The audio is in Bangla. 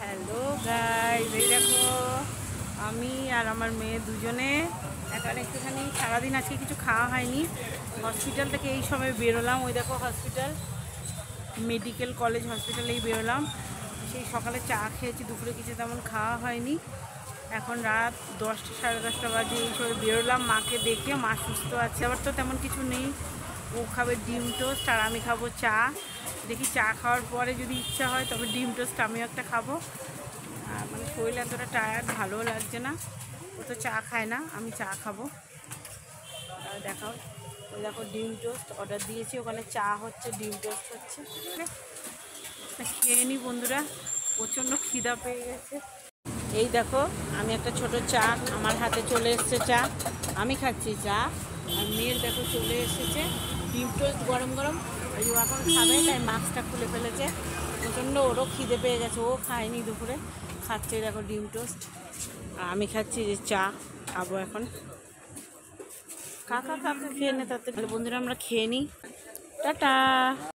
হ্যালো গাইস, এই দেখো আমি আর আমার মেয়ে দুজনে এখন একটুখানি সারাদিন আজকে কিছু খাওয়া হয়নি। হসপিটাল থেকে এই সময় বেরোলাম। ওই দেখো হসপিটাল, মেডিকেল কলেজ হসপিটালেই বেরোলাম। সেই সকালে চা খেয়েছি, দুপুরে কিছু তেমন খাওয়া হয়নি। এখন রাত 10টা সাড়ে 10টা বাজে, এই সময় বেরোলাম মাকে দেখে। মা সুস্থ আছে, আবার তো তেমন কিছু নেই। ও খাবে ডিম টোস্ট আর আমি খাবো চা। দেখি চা খাওয়ার পরে যদি ইচ্ছা হয় তবে ডিম টোস্ট আমিও একটা খাবো। মানে শরীর এতটা টায়ার্ড, ভালোও লাগছে না। ও তো চা খায় না, আমি চা খাবো। দেখাও, ওই দেখো ডিম টোস্ট অর্ডার দিয়েছি, ওখানে চা হচ্ছে, ডিম টোস্ট হচ্ছে। খেয়ে নি বন্ধুরা, প্রচণ্ড খিদা পেয়ে গেছে। এই দেখো আমি একটা ছোট চা, আমার হাতে চলে এসছে চা, আমি খাচ্ছি চা। আর মেয়ের দেখো চলে এসেছে ডিম টোস্ট গরম গরম। ওই ও এখন খাবে, তাই মাস্কটা খুলে ফেলেছে। প্রচণ্ড ওরও খিদে পেয়ে গেছে, ও খায়নি দুপুরে, খাচ্ছে দেখো ডিম টোস্ট। আর আমি খাচ্ছি যে চা, খাবো এখন। কাকা কাকা খেয়ে নে, তাতে বন্ধুরা আমরা খেয়ে নিই। টাটা।